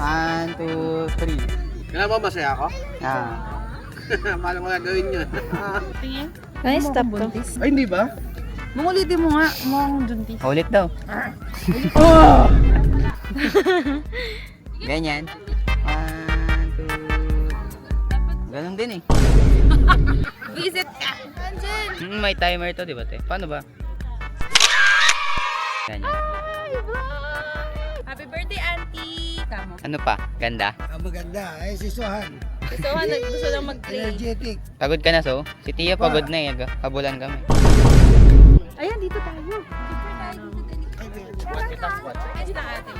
1, 2, 3. Kailan ba masaya ako? Ah. Paano ko gagawin yun? Ay, stop to. Ay, hindi ba? Mangulitin mo nga, mong junti. Ulit daw. Ganyan. 1, 2. Ganun din eh. Visit ka. Andyan. May timer to, di ba te? Paano ba? Ganyan. Happy birthday, auntie. Tama. Ano pa? Ganda? Ang maganda ay si Sohan. Gusto ko, gusto lang mag-play. Energetic. Pagod ka na, so? Si Tia pagod na eh. Habulan kami. Ayan, dito tayo. Ay, na ate.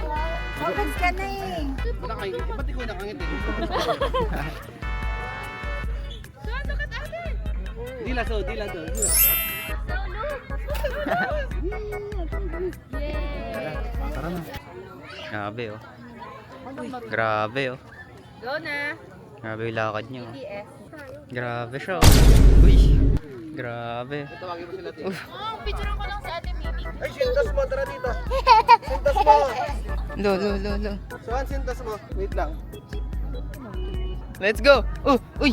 Focus ka na eh. Wala kayo. Ba't ikaw nakangiti? Dila so, dila so. Tara na. Grabe oh. Grabe oh. Go na. Grabe yung lakad niya oh. PS. Grabe siya oh. Uy. Grabe. Tawagin mo sila, Tim. Oh, picturean ko lang sa ate Mimi. Ay, sintas mo. Tara dito. Sintas mo. Lo. Sohan, sintas mo. Wait lang. Let's go. Uy.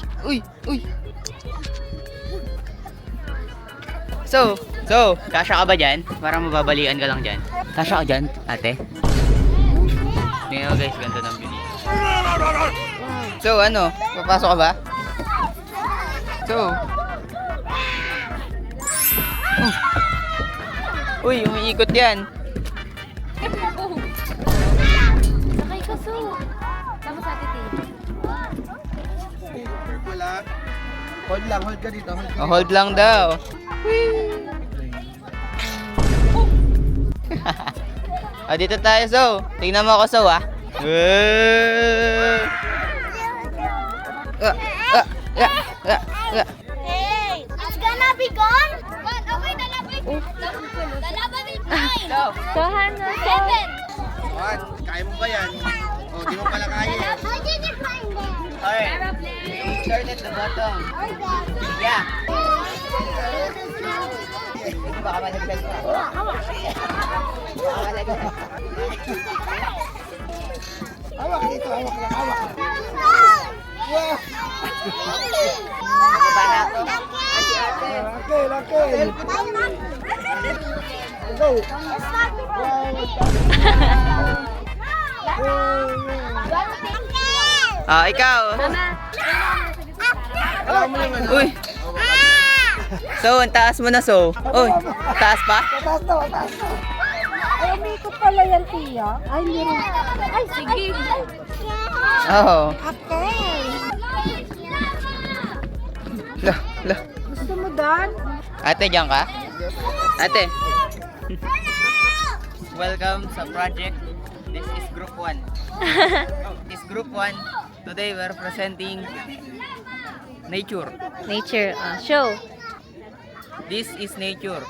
So, kasya ka ba dyan? Parang mababalian ka lang dyan. Kasya ka dyan, ate? Tingnan mo guys, ganda ng beauty. So, ano? Papasok ka ba? So. Uy, umiikot yan. Sakay ka, so. Tama sa ate Tim. Wala. Hold lang, hold ka dito. Hold ka. Hold lang daw. Dito tayo, so. Tingnan mo ako, so, ah. Hey, it's gonna be gone. What? Okay, the lava will fly. So, Hannah, Seven. Sohan, kaya mo ba yan? O, di mo pala kaya yan. How did you find them? Alright. Start at the bottom. Yeah. Ito baka malagdag ko. Baka malagdag. Hawak dito, hawak lang, hawak. Ako ba na to? Ate. Lakil. Go. Ikaw. Alam mo yung ano. Uy. So, ang taas mo na, so. Uy, taas pa? Taas na. Ay, umikot pala yan, Tia. Ay, hindi rin. Ay, sige. Oo. Okay. Lo. Gusto mo doon? Ate, diyan ka? Ate. Welcome sa project. This is group 1. This group 1. Today we're presenting nature. Nature, show. This is nature.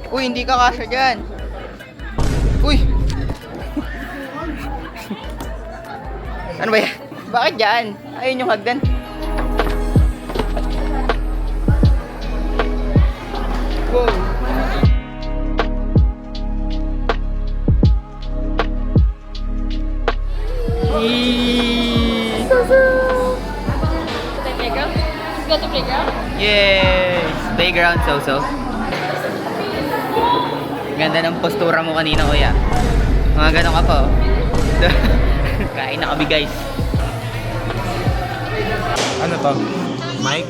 Uy, hindi ka kasya dyan. Uy. Ano ba yan? Bakit dyan? Ayun yung hagdan. Wow. Playground? Let's go to playground. Yes! Playground, so. Ganda ng postura mo kanina, kuya. Mga ganon ka pa, oh. Kain na kami, guys. Ano to? Mike?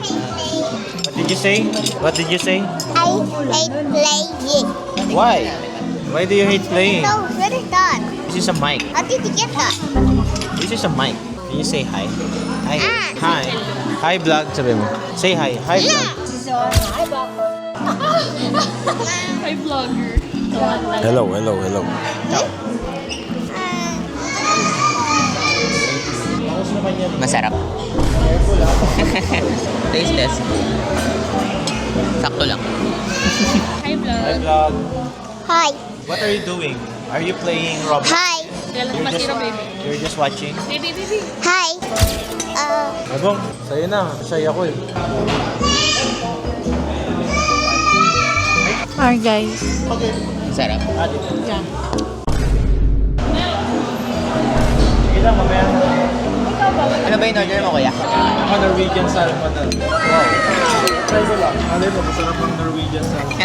What did you say? What did you say? I hate playing. Why? Why do you hate playing? So, what is that? This is a mic. How did you get that? This is a mic. Can you say hi? Hi. Ah. Hi. Hi vlog, sabi mo. Say hi. Hi vlog. Hi, vlogger. Hello. Masarap. Taste test. Sakto lang. Hi, vlog. Hi vlog. Hi. What are you doing? Are you playing Roblox? Hi. You're just watching? Baby. Hi. Abong, sa'yo na. Saya ko eh. Hi, guys. Masarap. Yeah. Sige lang, mamaya na. Ano ba yung order mo, kuya? Ako Norwegian salmon na. Wow. Try mo lang. Alay mo, masarap ang Norwegian salmon.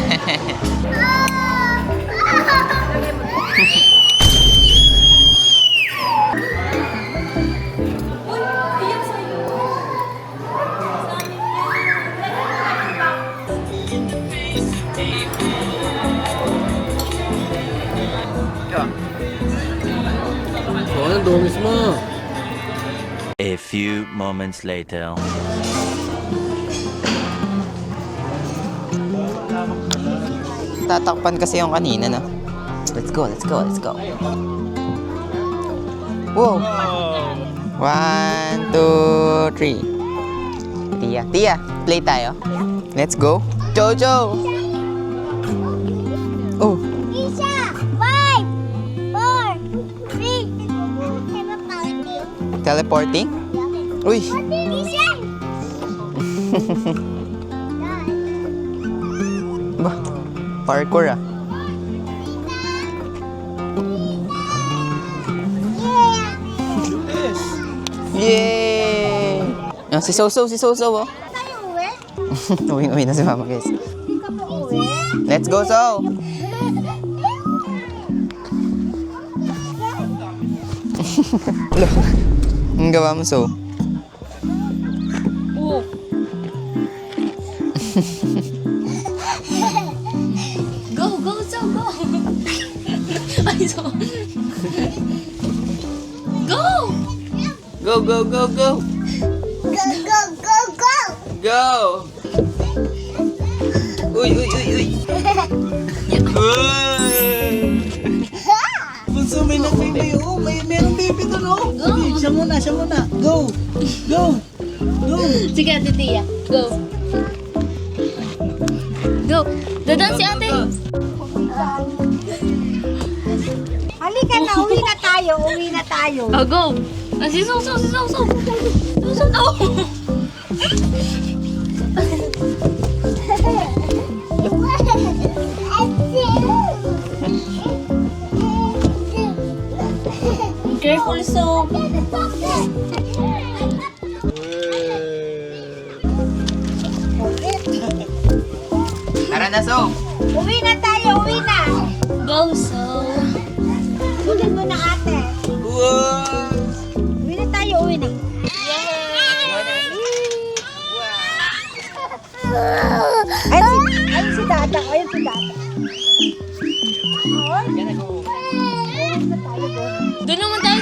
A few moments later. Tatakpan kasi yung kanina, no? Let's go, let's go, let's go. Wow! 1, 2, 3. Tia, play tayo. Let's go. Jojo! Oh, Isha! 5, 4, 3. teleporting? Uy! Isha! Ba? Parkour ah. Yay! Oh, si Soso, oh. Tayo uwi? Uwing-uwi na si Mama, guys. Hindi ka pa uwi? Let's go, So! Ang gawa mo, So? Go, go, so go. Ay, so. Go! Go, go, go, go! Go, go, go, go! Go! Uy, uy, uy, uy! Bunso, may nag-baby. Oh, merong baby doon, oh. Go. Okay, siya muna. Go. Go. Go. Sige, Ate Tia. Go. Go. Dadan si ate. Halika na, uwi na tayo. Oh, go. Ah, si Soso. Soso daw. Careful, so. Tara na, So! Uwi na tayo, uwi na. Go, so. Sulit mo na ate. Wow! Uwi na tayo, uwi na. Ayun si Dada, ayun si Dada. Doon naman tayo